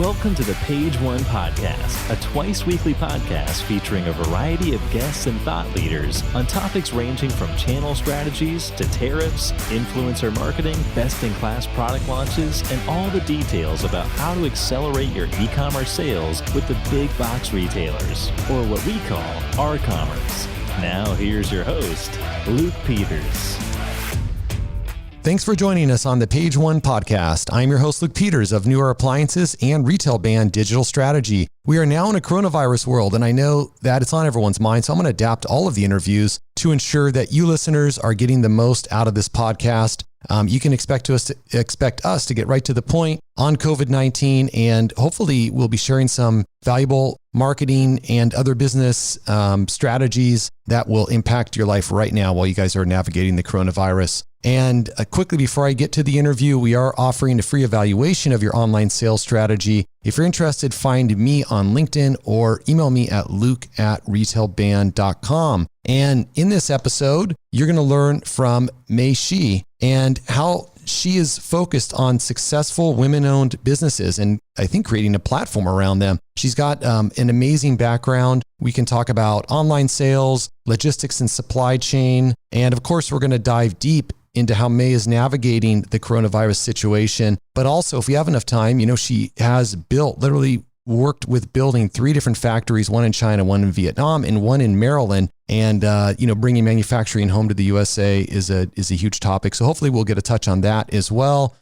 Welcome to the Page One Podcast, a twice-weekly podcast featuring a variety of guests and thought leaders on topics ranging from channel strategies to tariffs, influencer marketing, best-in-class product launches, and all the details about how to accelerate your e-commerce sales with the big box retailers, or what we call R-commerce. Now here's your host, Luke Peters. Thanks for joining us on the Page One Podcast. I'm your host, Luke Peters of Newer Appliances and retail band Digital Strategy. We are now in a coronavirus world, and I know that it's on everyone's mind, so I'm going to adapt all of the interviews to ensure that you listeners are getting the most out of this podcast. You can expect us to get right to the point on COVID-19, and hopefully we'll be sharing some valuable marketing and other business strategies that will impact your life right now while you guys are navigating the coronavirus. And quickly before I get to the interview, we are offering a free evaluation of your online sales strategy. If you're interested, find me on LinkedIn or email me at luke@retailband.com. And in this episode, you're going to learn from Mei Xu and how she is focused on successful women-owned businesses and I think creating a platform around them. She's got an amazing background. We can talk about online sales, logistics and supply chain. And of course, we're going to dive deep into how Mei is navigating the coronavirus situation. But also, if we have enough time, she has literally worked with building 3 different factories, one in China, one in Vietnam, and one in Maryland. And, bringing manufacturing home to the USA is a huge topic. So hopefully we'll get a touch on that as well.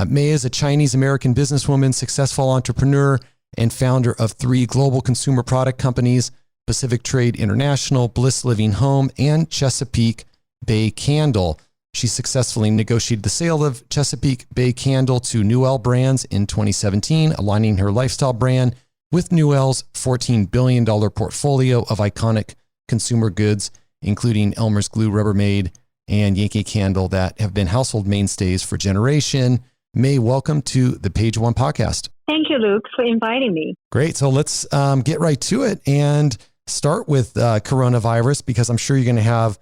Mei is a Chinese-American businesswoman, successful entrepreneur, and founder of 3 global consumer product companies, Pacific Trade International, Bliss Living Home, and Chesapeake Bay Candle. She successfully negotiated the sale of Chesapeake Bay Candle to Newell Brands in 2017, aligning her lifestyle brand with Newell's $14 billion portfolio of iconic consumer goods, including Elmer's glue, Rubbermaid, and Yankee Candle that have been household mainstays for generation. Mei, welcome to the Page One Podcast. Thank you, Luke, for inviting me. Great. So let's get right to it and start with coronavirus, because I'm sure you're going to have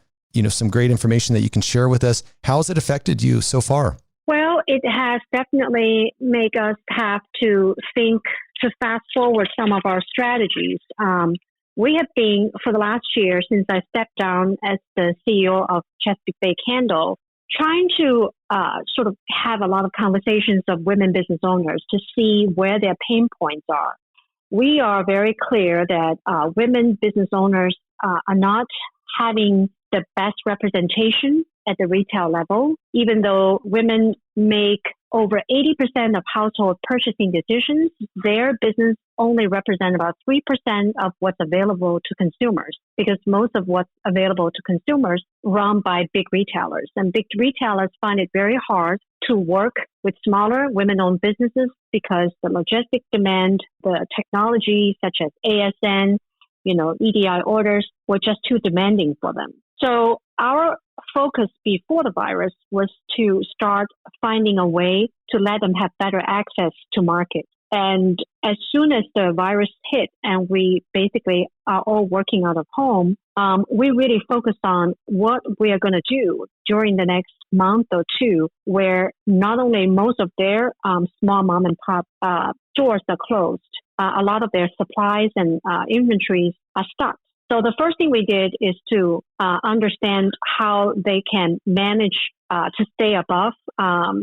some great information that you can share with us. How has it affected you so far? Well, it has definitely made us have to think to fast forward some of our strategies. We have been, for the last year, since I stepped down as the CEO of Chesapeake Bay Candle, trying to sort of have a lot of conversations of women business owners to see where their pain points are. We are very clear that women business owners are not having the best representation at the retail level, even though women make over 80% of household purchasing decisions. Their business only represents about 3% of what's available to consumers, because most of what's available to consumers run by big retailers. And big retailers find it very hard to work with smaller women-owned businesses because the logistic demand, the technology such as ASN, EDI orders were just too demanding for them. So our focus before the virus was to start finding a way to let them have better access to market. And as soon as the virus hit and we basically are all working out of home, we really focused on what we are going to do during the next month or two, where not only most of their small mom and pop stores are closed, a lot of their supplies and inventories are stuck. So the first thing we did is to understand how they can manage to stay above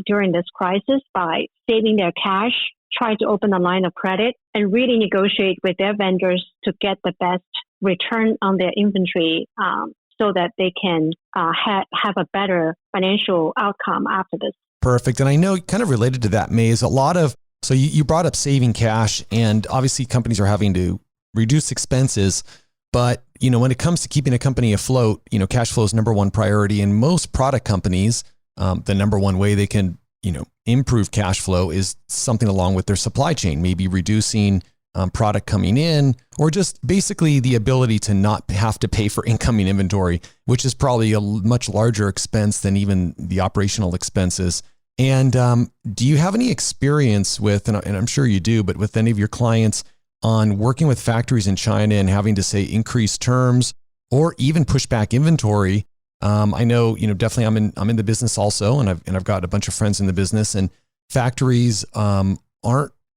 during this crisis by saving their cash, try to open a line of credit, and really negotiate with their vendors to get the best return on their inventory so that they can have a better financial outcome after this. Perfect. And I know kind of related to that, Mei, is so you brought up saving cash, and obviously companies are having to reduce expenses. But, when it comes to keeping a company afloat, cash flow is number one priority. And most product companies, the number one way they can, improve cash flow is something along with their supply chain, maybe reducing product coming in, or just basically the ability to not have to pay for incoming inventory, which is probably a much larger expense than even the operational expenses. And do you have any experience with, and I'm sure you do, but with any of your clients on working with factories in China and having to say increase terms or even push back inventory? I know, definitely I'm in the business also, and I've got a bunch of friends in the business, and factories aren't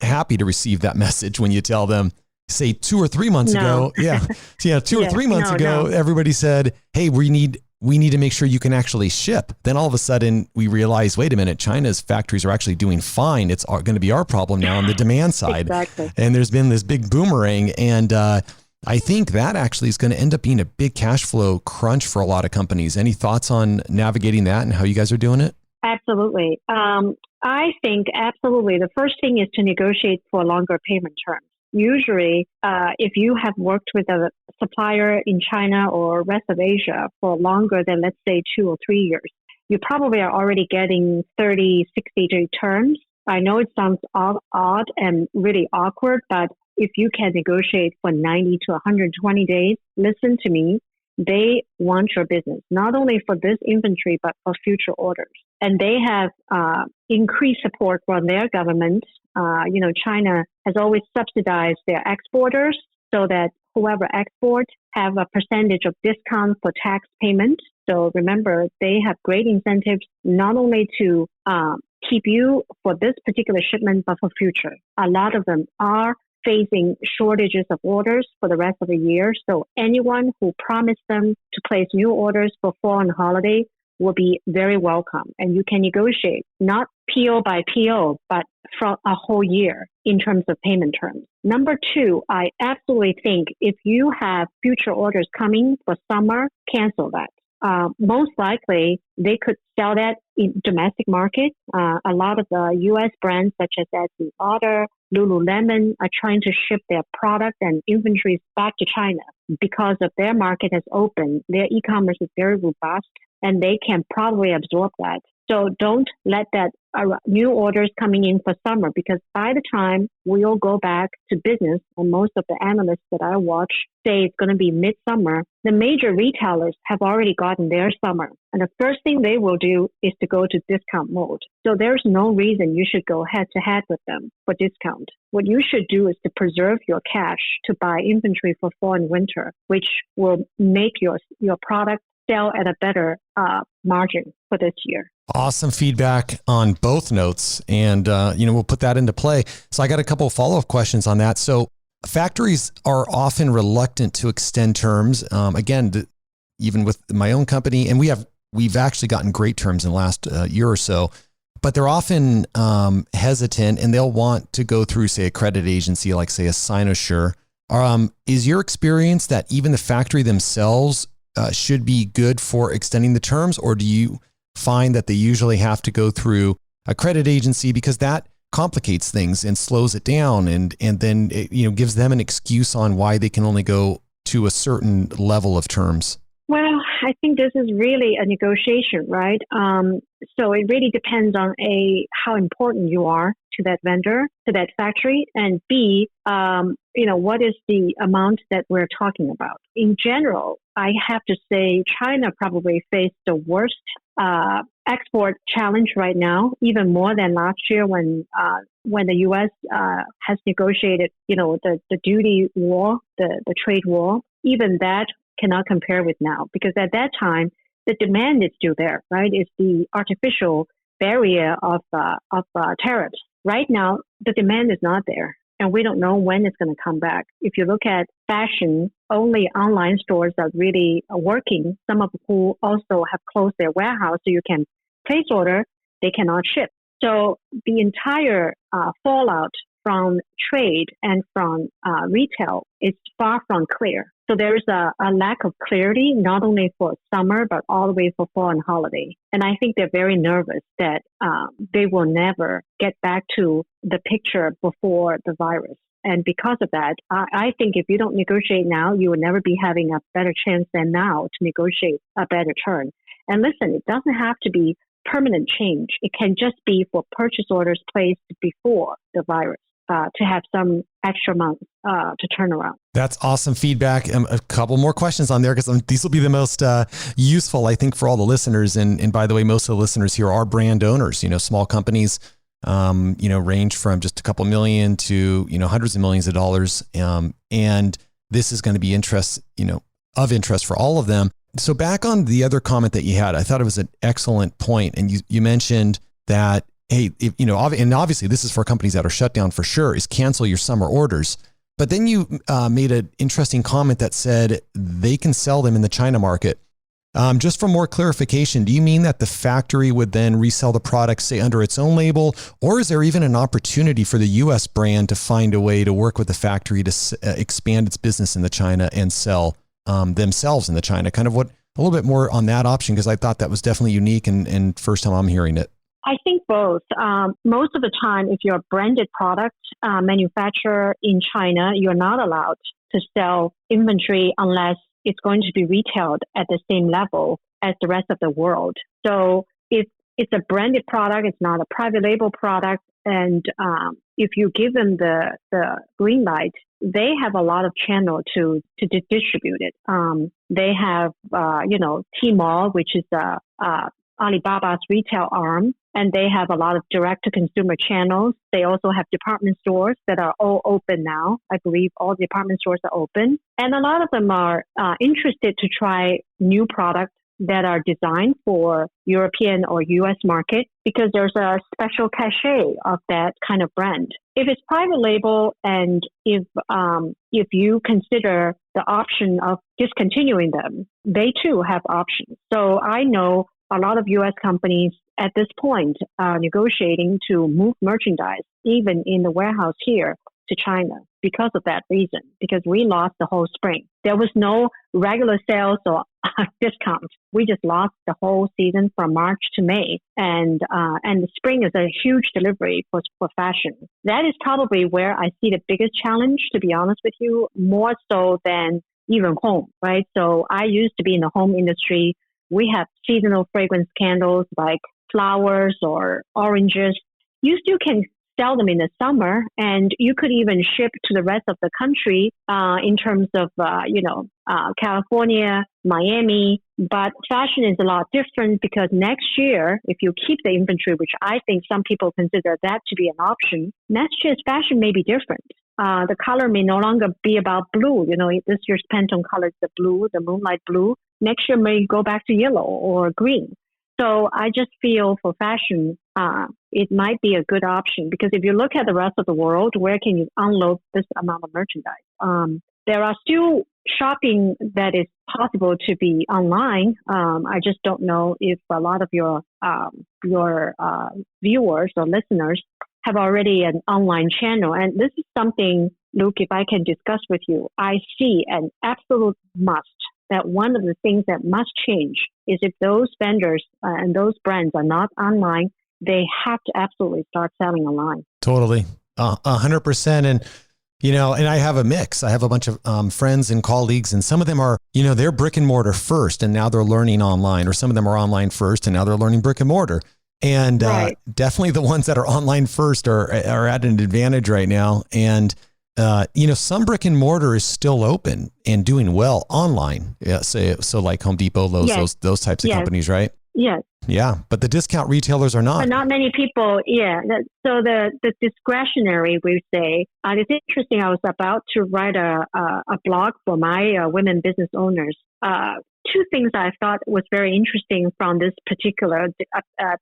happy to receive that message when you tell them, say 2 or 3 months ago. Yeah. 2 or 3 months ago, everybody said, hey, we need to make sure you can actually ship. Then all of a sudden we realize, wait a minute, China's factories are actually doing fine. It's going to be our problem now on the demand side. Exactly. And there's been this big boomerang. And I think that actually is going to end up being a big cash flow crunch for a lot of companies. Any thoughts on navigating that and how you guys are doing it? Absolutely. I think absolutely. The first thing is to negotiate for longer payment terms. Usually, if you have worked with a supplier in China or rest of Asia for longer than, let's say, 2 or 3 years, you probably are already getting 30, 60-day terms. I know it sounds odd and really awkward, but if you can negotiate for 90 to 120 days, listen to me. They want your business, not only for this inventory, but for future orders. And they have increased support from their government. China has always subsidized their exporters so that whoever exports have a percentage of discount for tax payment. So remember, they have great incentives not only to keep you for this particular shipment, but for future. A lot of them are facing shortages of orders for the rest of the year. So anyone who promised them to place new orders for fall and holiday will be very welcome. And you can negotiate not PO by PO, but for a whole year in terms of payment terms. Number 2, I absolutely think if you have future orders coming for summer, cancel that. Most likely, they could sell that in domestic market. A lot of the U.S. brands such as Estee Lauder, Lululemon are trying to ship their product and inventories back to China because of their market has opened. Their e-commerce is very robust, and they can probably absorb that. So don't let that new orders coming in for summer, because by the time we all go back to business, and most of the analysts that I watch say it's going to be midsummer, the major retailers have already gotten their summer. And the first thing they will do is to go to discount mode. So there's no reason you should go head to head with them for discount. What you should do is to preserve your cash to buy inventory for fall and winter, which will make your product sell at a better margin for this year. Awesome feedback on both notes. And, we'll put that into play. So I got a couple of follow-up questions on that. So factories are often reluctant to extend terms. Even with my own company, and we've actually gotten great terms in the last year or so, but they're often hesitant, and they'll want to go through, say, a credit agency, like say a Sinosure. Is your experience that even the factory themselves should be good for extending the terms, or do you find that they usually have to go through a credit agency because that complicates things and slows it down, and then it, gives them an excuse on why they can only go to a certain level of terms? Well, I think this is really a negotiation, right? So it really depends on how important you are to that vendor, to that factory, and B, what is the amount that we're talking about? In general, I have to say China probably faced the worst export challenge right now, even more than last year when the U.S. has negotiated, the duty war, the trade war. Even that cannot compare with now, because at that time the demand is still there, right? It's the artificial barrier of tariffs. Right now, the demand is not there, and we don't know when it's going to come back. If you look at fashion, only online stores are really working. Some of who also have closed their warehouse, so you can place order, they cannot ship. So the entire fallout from trade and from retail is far from clear. So there's a lack of clarity, not only for summer, but all the way for fall and holiday. And I think they're very nervous that they will never get back to the picture before the virus. And because of that, I think if you don't negotiate now, you will never be having a better chance than now to negotiate a better term. And listen, it doesn't have to be permanent change. It can just be for purchase orders placed before the virus. To have some extra months to turn around. That's awesome feedback. A couple more questions on there, because these will be the most useful, I think, for all the listeners. And by the way, most of the listeners here are brand owners. Small companies, range from just a couple million to hundreds of millions of dollars. And this is going to be of interest for all of them. So back on the other comment that you had, I thought it was an excellent point, and you mentioned that hey, and obviously this is for companies that are shut down for sure, is cancel your summer orders. But then you made an interesting comment that said they can sell them in the China market. Just for more clarification, do you mean that the factory would then resell the product, say, under its own label, or is there even an opportunity for the U.S. brand to find a way to work with the factory to expand its business in the China and sell themselves in the China? Kind of a little bit more on that option, because I thought that was definitely unique and first time I'm hearing it. I think both. Most of the time, if you're a branded product manufacturer in China, you're not allowed to sell inventory unless it's going to be retailed at the same level as the rest of the world. So if it's a branded product, it's not a private label product, and if you give them the green light, they have a lot of channel to distribute it. They have, Tmall, which is Alibaba's retail arm, and they have a lot of direct-to-consumer channels. They also have department stores that are all open now. I believe all the department stores are open. And a lot of them are interested to try new products that are designed for European or U.S. market because there's a special cachet of that kind of brand. If it's private label and if you consider the option of discontinuing them, they too have options. So I know a lot of U.S. companies at this point are negotiating to move merchandise, even in the warehouse here, to China because of that reason, because we lost the whole spring. There was no regular sales or discount. We just lost the whole season from March to May. And the spring is a huge delivery for fashion. That is probably where I see the biggest challenge, to be honest with you, more so than even home, right? So I used to be in the home industry. We have seasonal fragrance candles like flowers or oranges. You still can sell them in the summer, and you could even ship to the rest of the country in terms of, California, Miami. But fashion is a lot different because next year, if you keep the inventory, which I think some people consider that to be an option, next year's fashion may be different. The color may no longer be about blue. This year's Pantone color is the blue, the moonlight blue. Next year may go back to yellow or green. So I just feel for fashion, it might be a good option because if you look at the rest of the world, where can you unload this amount of merchandise? There are still shopping that is possible to be online. I just don't know if a lot of your viewers or listeners have already an online channel. And this is something, Luke, if I can discuss with you, I see an absolute must. That one of the things that must change is if those vendors and those brands are not online, they have to absolutely start selling online. Totally. 100%. And, and I have a mix. I have a bunch of friends and colleagues, and some of them are, they're brick and mortar first, and now they're learning online, or some of them are online first, and now they're learning brick and mortar. And right. Definitely the ones that are online first are at an advantage right now. And some brick and mortar is still open and doing well online. Yeah, so like Home Depot, Lowe's, yes. those types of companies, right? Yes. Yeah, but the discount retailers are not. But not many people, yeah. So the discretionary, we say, it's interesting. I was about to write a blog for my women business owners. Two things I thought was very interesting from this particular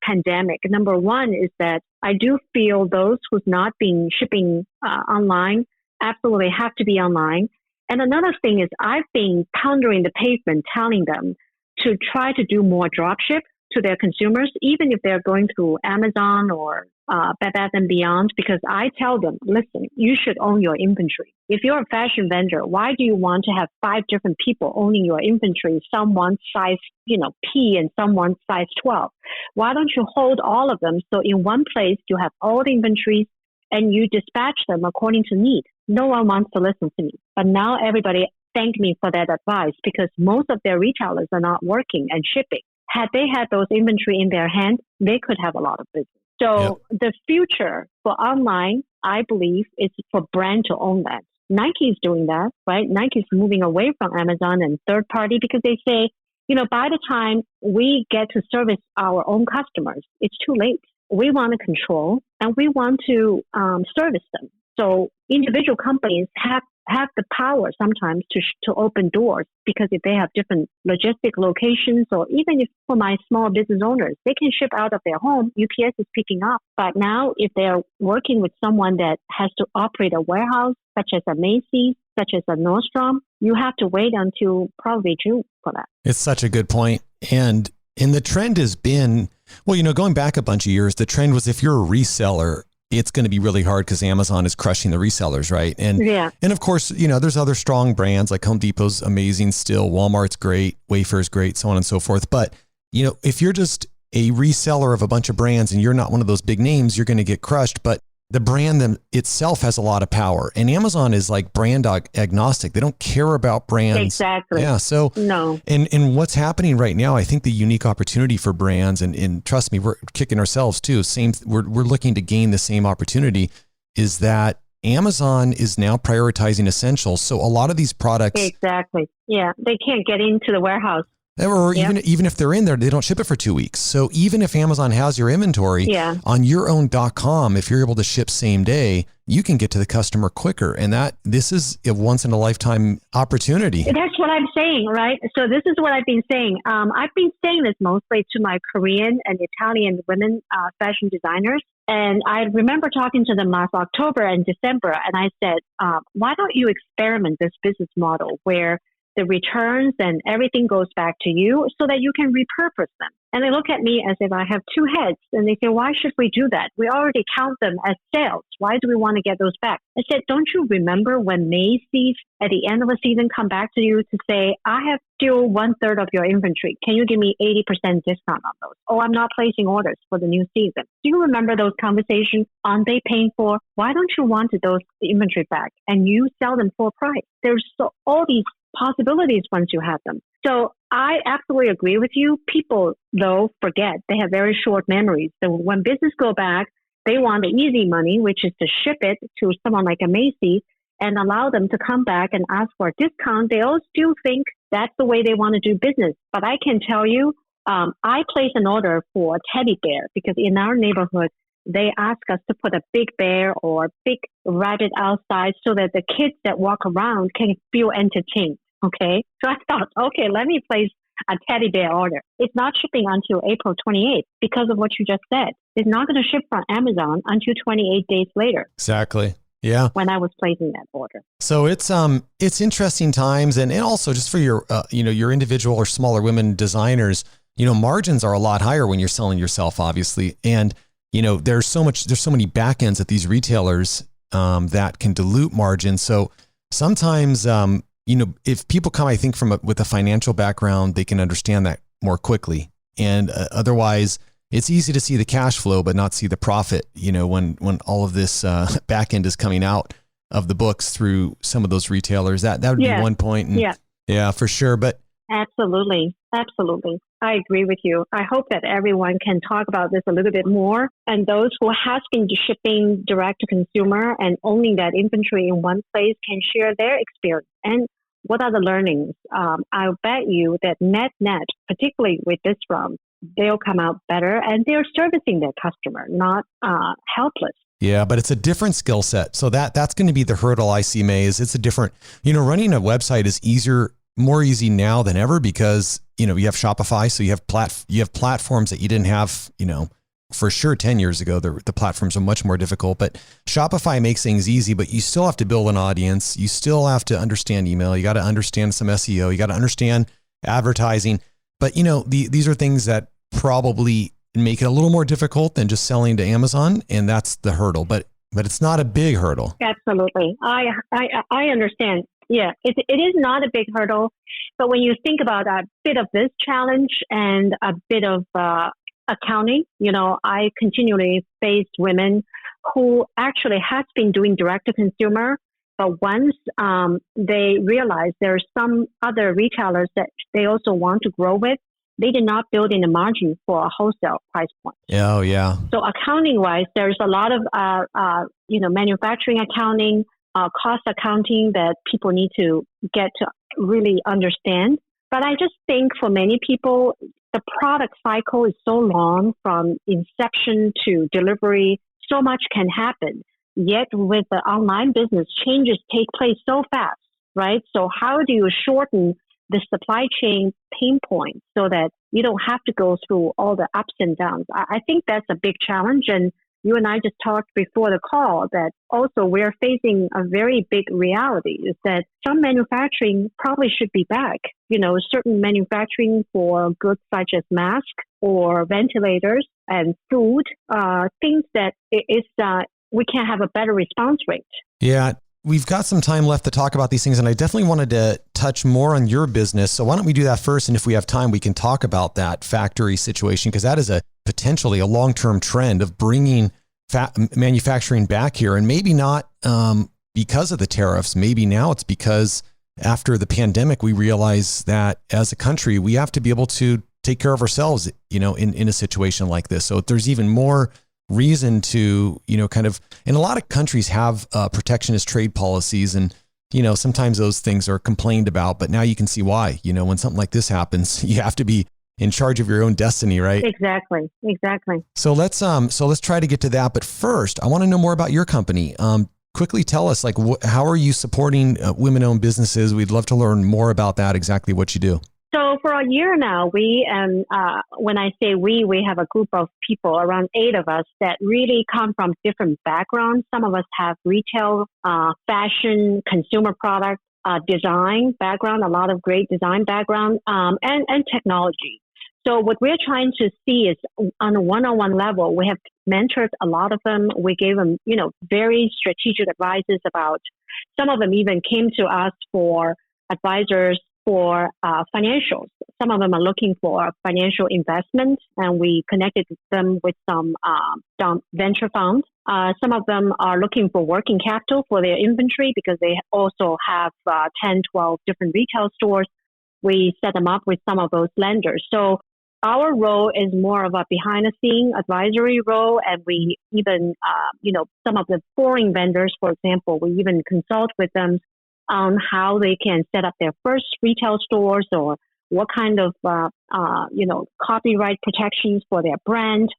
pandemic. Number one is that I do feel those who's not been shipping online absolutely have to be online. And another thing is I've been pounding the pavement, telling them to try to do more dropship to their consumers, even if they're going through Amazon or Bed Bath & Beyond, because I tell them, listen, you should own your inventory. If you're a fashion vendor, why do you want to have 5 different people owning your inventory, someone size, P and someone size 12? Why don't you hold all of them so in one place you have all the inventories and you dispatch them according to need? No one wants to listen to me. But now everybody thank me for that advice because most of their retailers are not working and shipping. Had they had those inventory in their hand, they could have a lot of business. So The future for online, I believe, is for brand to own that. Nike is doing that, right? Nike is moving away from Amazon and third party because they say, by the time we get to service our own customers, it's too late. We want to control and we want to service them. So individual companies have have the power sometimes to open doors, because if they have different logistic locations, or even if for my small business owners, they can ship out of their home, UPS is picking up. But now if they're working with someone that has to operate a warehouse, such as a Macy's, such as a Nordstrom, you have to wait until probably June for that. It's such a good point. And the trend has been, well, going back a bunch of years, the trend was if you're a reseller, it's going to be really hard because Amazon is crushing the resellers, right? And of course, there's other strong brands like Home Depot's amazing still, Walmart's great, Wayfair's great, so on and so forth. But, if you're just a reseller of a bunch of brands and you're not one of those big names, you're going to get crushed. But the brand itself has a lot of power. And Amazon is like brand agnostic. They don't care about brands. Exactly. Yeah. So, no. And what's happening right now, I think the unique opportunity for brands, and trust me, we're kicking ourselves too. We're looking to gain the same opportunity, is that Amazon is now prioritizing essentials. So a lot of these products. Exactly. Yeah. They can't get into the warehouse. Or even if they're in there, they don't ship it for 2 weeks. So even if Amazon has your inventory on your own .com, if you're able to ship same day, you can get to the customer quicker. And this is a once in a lifetime opportunity. That's what I'm saying, right? So this is what I've been saying. I've been saying this mostly to my Korean and Italian women fashion designers. And I remember talking to them last October and December. And I said, why don't you experiment this business model where the returns and everything goes back to you so that you can repurpose them? And they look at me as if I have two heads, and they say, why should we do that? We already count them as sales. Why do we want to get those back? I said, don't you remember when Macy's at the end of the season come back to you to say, I have still 1/3 of your inventory. Can you give me 80% discount on those? Oh, I'm not placing orders for the new season. Do you remember those conversations? Aren't they paying for? Why don't you want those inventory back and you sell them full price? There's all these possibilities once you have them. So I absolutely agree with you. People, though, forget. They have very short memories. So when business go back, they want the easy money, which is to ship it to someone like a Macy's and allow them to come back and ask for a discount. They all still think that's the way they want to do business. But I can tell you, I place an order for a teddy bear because in our neighborhood, they ask us to put a big bear or big rabbit outside so that the kids that walk around can feel entertained. Okay. So I thought, okay, let me place a teddy bear order. It's not shipping until April 28th because of what you just said. It's not going to ship from Amazon until 28 days later. Exactly. Yeah. When I was placing that order. So it's interesting times. And also just for your, your individual or smaller women designers, margins are a lot higher when you're selling yourself, obviously. And, there's so many back ends at these retailers that can dilute margins. So sometimes, if people come, I think with a financial background, they can understand that more quickly. And otherwise, it's easy to see the cash flow, but not see the profit, when all of this back end is coming out of the books through some of those retailers. That would be one point. And yeah, for sure. But absolutely. I agree with you. I hope that everyone can talk about this a little bit more. And those who have been shipping direct to consumer and owning that inventory in one place can share their experience. And what are the learnings? I'll bet you that net, particularly with this round, they'll come out better and they're servicing their customer, not helpless. Yeah, but it's a different skill set. So that's going to be the hurdle I see, Mei, is it's a different, running a website is more easy now than ever because, you have Shopify. So you have platforms that you didn't have, for sure 10 years ago. The platforms are much more difficult, but Shopify makes things easy, but you still have to build an audience. You still have to understand email. You got to understand some SEO. You got to understand advertising. But, these are things that probably make it a little more difficult than just selling to Amazon. And that's the hurdle, but it's not a big hurdle. Absolutely. I understand. Yeah, it is not a big hurdle. But when you think about a bit of this challenge and a bit of accounting, I continually face women who actually has been doing direct to consumer. But once they realize there's some other retailers that they also want to grow with, they did not build in a margin for a wholesale price point. Oh, yeah. So accounting wise, there's a lot of, manufacturing accounting, cost accounting that people need to get to really understand. But I just think for many people, the product cycle is so long from inception to delivery. So much can happen Yet with the online business, changes take place so fast, right? So how do you shorten the supply chain pain point so that you don't have to go through all the ups and downs? I think that's a big challenge. And you and I just talked before the call that also we're facing a very big reality is that some manufacturing probably should be back. Certain manufacturing for goods such as masks or ventilators and food, things that we can have a better response rate. Yeah. We've got some time left to talk about these things, and I definitely wanted to touch more on your business. So why don't we do that first? And if we have time, we can talk about that factory situation, because that is potentially a long-term trend of bringing manufacturing back here. And maybe not because of the tariffs. Maybe now it's because after the pandemic, we realize that as a country, we have to be able to take care of ourselves, in a situation like this. So there's even more reason to, and a lot of countries have protectionist trade policies, and, sometimes those things are complained about, but now you can see why. When something like this happens, you have to be in charge of your own destiny, right? Exactly. So let's try to get to that. But first, I want to know more about your company. Quickly tell us, how are you supporting women-owned businesses? We'd love to learn more about that, exactly what you do. So for a year now, when I say we have a group of people, around 8 of us, that really come from different backgrounds. Some of us have retail, fashion, consumer product, design background, a lot of great design background, and technology. So what we're trying to see is on a one-on-one level, we have mentored a lot of them. We gave them, very strategic advices about, some of them even came to us for advisors for financials. Some of them are looking for financial investment, and we connected them with some venture funds. Some of them are looking for working capital for their inventory because they also have 10, 12 different retail stores. We set them up with some of those lenders. So our role is more of a behind-the-scene advisory role, and we even, some of the foreign vendors, for example, we even consult with them on how they can set up their first retail stores or what kind of, copyright protections for their brand.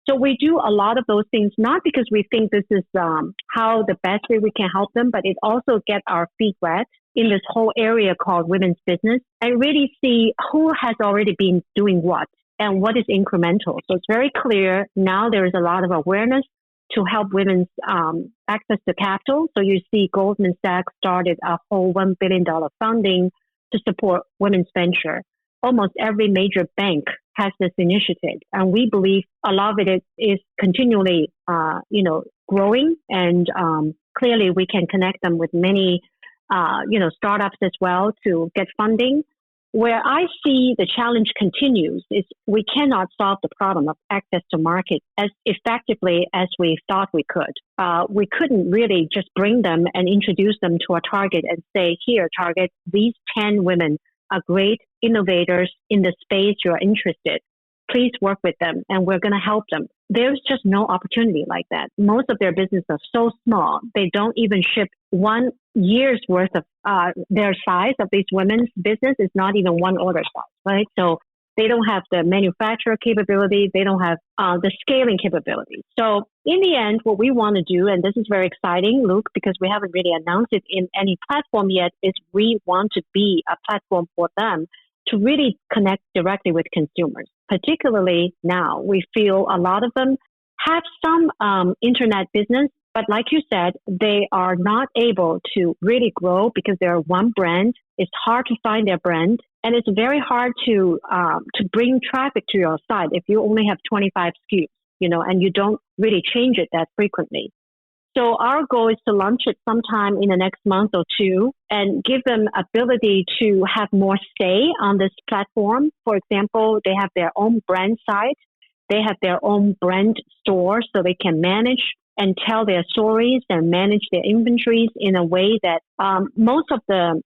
So we do a lot of those things, not because we think this is how the best way we can help them, but it also gets our feet wet in this whole area called women's business and really see who has already been doing what and what is incremental. So it's very clear now there is a lot of awareness to help women's access to capital. So you see Goldman Sachs started a whole $1 billion funding to support women's venture. Almost every major bank has this initiative. And we believe a lot of it is continually, growing. And clearly we can connect them with many, startups as well to get funding. Where I see the challenge continues is we cannot solve the problem of access to market as effectively as we thought we could. We couldn't really just bring them and introduce them to a target and say, here, target, these 10 women are great innovators in the space you're interested. Please work with them and we're going to help them. There's just no opportunity like that. Most of their businesses are so small, they don't even ship 1 year's worth of their size of these women's business is not even one order size, right? So they don't have the manufacturer capability. They don't have the scaling capability. So in the end, what we want to do, and this is very exciting, Luke, because we haven't really announced it in any platform yet, is we want to be a platform for them to really connect directly with consumers. Particularly now, we feel a lot of them have some internet business, but like you said, they are not able to really grow because they're one brand. It's hard to find their brand, and it's very hard to bring traffic to your site if you only have 25 SKUs, and you don't really change it that frequently. So our goal is to launch it sometime in the next month or two and give them ability to have more say on this platform. For example, they have their own brand site. They have their own brand store so they can manage and tell their stories and manage their inventories in a way that most of the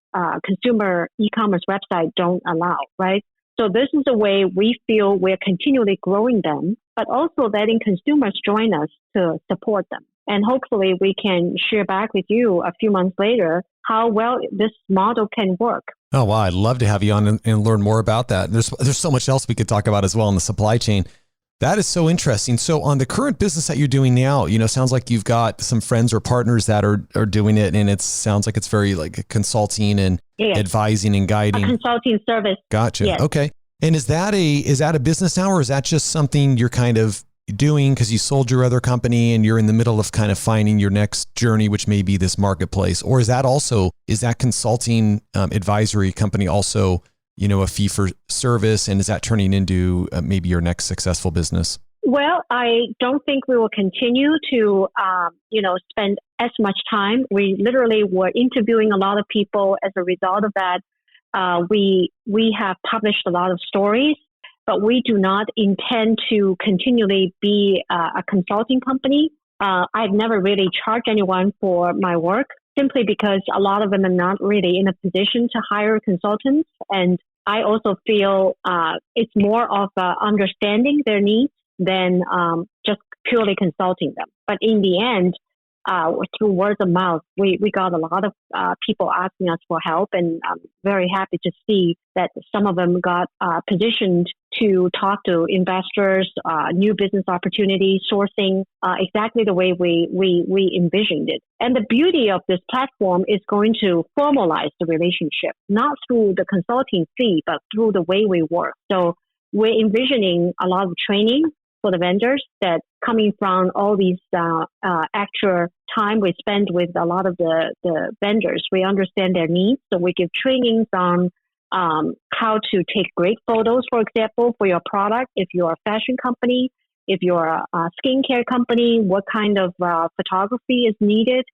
consumer e-commerce websites don't allow, right? So this is a way we feel we're continually growing them, but also letting consumers join us to support them. And hopefully we can share back with you a few months later how well this model can work. Oh, wow. I'd love to have you on and learn more about that. There's so much else we could talk about as well in the supply chain. That is so interesting. So on the current business that you're doing now, sounds like you've got some friends or partners that are doing it, and it sounds like it's very like consulting and advising and guiding. A consulting service. Gotcha. Yes. Okay. And is that a business now, or is that just something you're kind of doing because you sold your other company and you're in the middle of kind of finding your next journey, which may be this marketplace? Or is that consulting advisory company also, a fee for service? And is that turning into maybe your next successful business? Well, I don't think we will continue to, spend as much time. We literally were interviewing a lot of people. As a result of that, we have published a lot of stories, but we do not intend to continually be a consulting company. I've never really charged anyone for my work, simply because a lot of them are not really in a position to hire consultants. And I also feel it's more of understanding their needs than just purely consulting them. But in the end, through word of mouth, we got a lot of people asking us for help, and I'm very happy to see that some of them got positioned to talk to investors, new business opportunities, sourcing exactly the way we envisioned it. And the beauty of this platform is going to formalize the relationship, not through the consulting fee, but through the way we work. So we're envisioning a lot of training for the vendors that coming from all these extra time we spend with a lot of the vendors. We understand their needs. So we give trainings on how to take great photos, for example, for your product. If you're a fashion company, if you're a skincare company, what kind of photography is needed.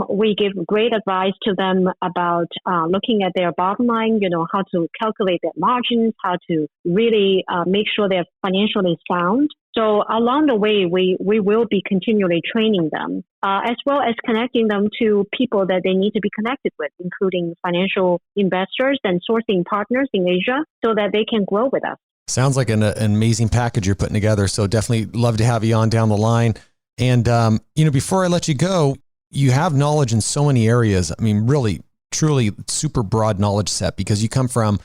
We give great advice to them about looking at their bottom line, how to calculate their margins, how to really make sure they're financially sound. So along the way, we will be continually training them, as well as connecting them to people that they need to be connected with, including financial investors and sourcing partners in Asia, so that they can grow with us. Sounds like an amazing package you're putting together. So definitely love to have you on down the line. And, before I let you go, you have knowledge in so many areas. I mean, really, truly super broad knowledge set, because you come from,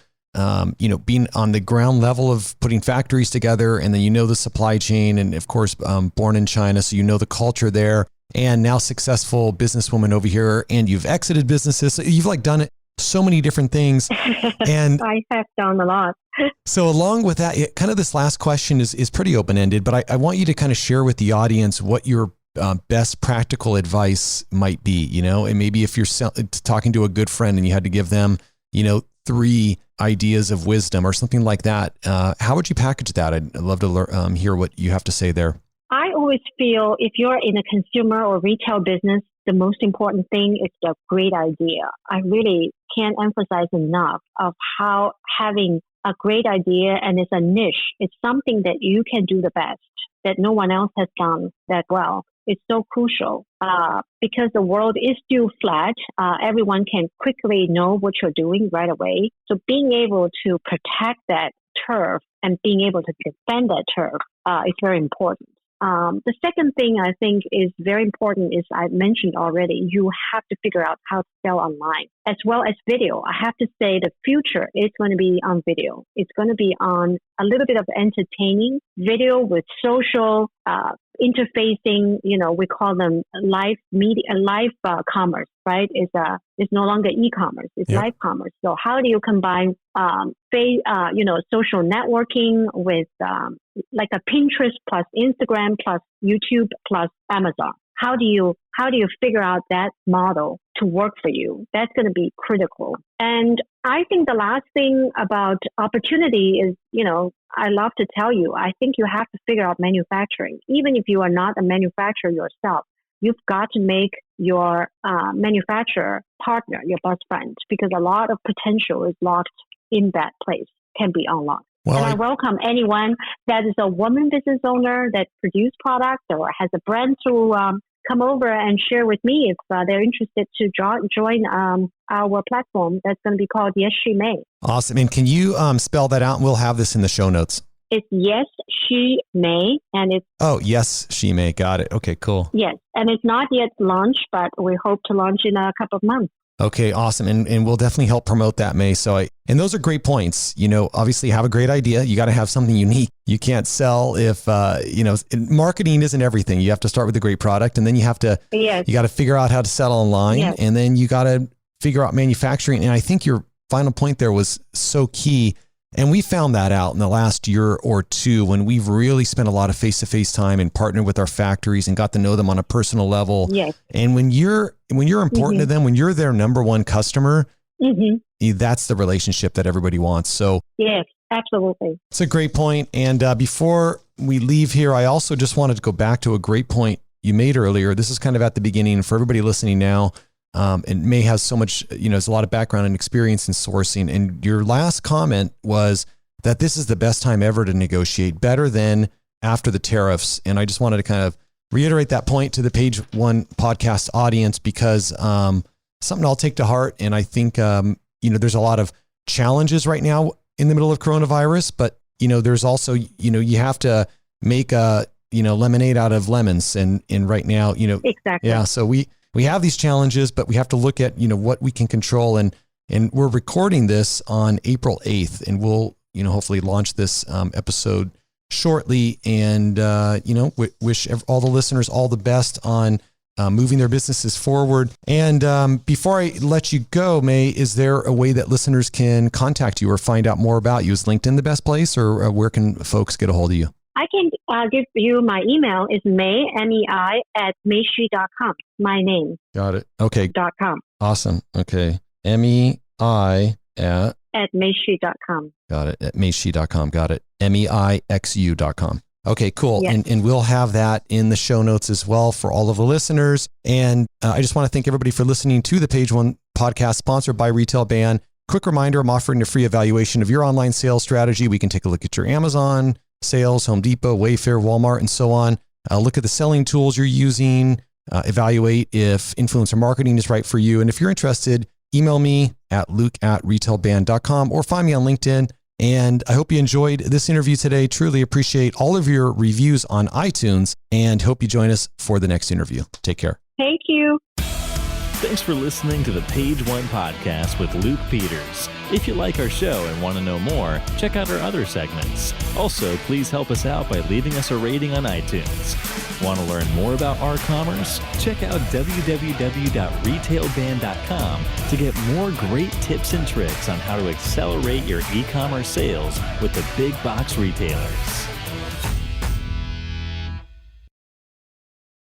being on the ground level of putting factories together, and then the supply chain, and of course, born in China. So the culture there, and now successful businesswoman over here, and you've exited businesses. So you've done it so many different things. And I have done a lot. So along with that, kind of this last question is pretty open-ended, but I want you to kind of share with the audience what your best practical advice might be, and maybe if you're talking to a good friend and you had to give them, 3 ideas of wisdom or something like that, how would you package that? I'd love to hear what you have to say there. I always feel if you're in a consumer or retail business, the most important thing is a great idea. I really can't emphasize enough of how having a great idea, and it's a niche, it's something that you can do the best, that no one else has done that well. It's so crucial because the world is still flat. Everyone can quickly know what you're doing right away. So being able to protect that turf and being able to defend that turf is very important. The second thing I think is very important is I mentioned already, you have to figure out how to sell online as well as video. I have to say the future is going to be on video. It's going to be on a little bit of entertaining video with social interfacing. We call them live media, live commerce, right? It's no longer e-commerce, it's live commerce. So how do you combine social networking with like a Pinterest plus Instagram plus YouTube plus Amazon? How do you figure out that model to work for you? That's going to be critical. And I think the last thing about opportunity is, I love to tell you, I think you have to figure out manufacturing. Even if you are not a manufacturer yourself, you've got to make your manufacturer partner your best friend, because a lot of potential is locked in that place, can be unlocked. Well, and I welcome anyone that is a woman business owner that produce products or has a brand to come over and share with me if they're interested to join our platform. That's going to be called Yes, She May. Awesome. And can you spell that out? We'll have this in the show notes. It's Yes, She May. And it's... Oh, Yes, She May. Got it. Okay, cool. Yes. And it's not yet launched, but we hope to launch in a couple of months. Okay, awesome. And we'll definitely help promote that, Mei. So And those are great points. Obviously have a great idea. You got to have something unique. You can't sell if, marketing isn't everything. You have to start with a great product, and then you got to figure out how to sell online, and then you got to figure out manufacturing. And I think your final point there was so key. And we found that out in the last year or two when we've really spent a lot of face-to-face time and partnered with our factories and got to know them on a personal level. Yes. And when you're important to them, when you're their number one customer, that's the relationship that everybody wants. So yes, absolutely. It's a great point. And before we leave here, I also just wanted to go back to a great point you made earlier. This is kind of at the beginning for everybody listening now. And Mei has so much, there's a lot of background and experience in sourcing. And your last comment was that this is the best time ever to negotiate, better than after the tariffs. And I just wanted to kind of reiterate that point to the Page One podcast audience, because something I'll take to heart. And I think, there's a lot of challenges right now in the middle of coronavirus, but, there's also, you have to make lemonade out of lemons. And right now, exactly. Yeah. So we have these challenges, but we have to look at, what we can control. And we're recording this on April 8th, and we'll, hopefully launch this episode shortly. And, wish all the listeners all the best on moving their businesses forward. And before I let you go, Mei, is there a way that listeners can contact you or find out more about you? Is LinkedIn the best place, or where can folks get a hold of you? I can give you my email. Is Mei, MEI, at meixu.com. My name. Got it. Okay. .com. Awesome. Okay. MEI at meixu.com. Got it. At meixu.com. Got it. MEIXU.com. Okay, cool. Yes. And we'll have that in the show notes as well for all of the listeners. And I just want to thank everybody for listening to the Page One podcast, sponsored by Retail Band. Quick reminder, I'm offering a free evaluation of your online sales strategy. We can take a look at your Amazon sales, Home Depot, Wayfair, Walmart, and so on. Look at the selling tools you're using, evaluate if influencer marketing is right for you. And if you're interested, email me at luke@retailband.com or find me on LinkedIn. And I hope you enjoyed this interview today. Truly appreciate all of your reviews on iTunes, and hope you join us for the next interview. Take care. Thank you. Thanks for listening to the Page One podcast with Luke Peters. If you like our show and want to know more, check out our other segments. Also, please help us out by leaving us a rating on iTunes. Want to learn more about our commerce? Check out www.retailband.com to get more great tips and tricks on how to accelerate your e-commerce sales with the big box retailers.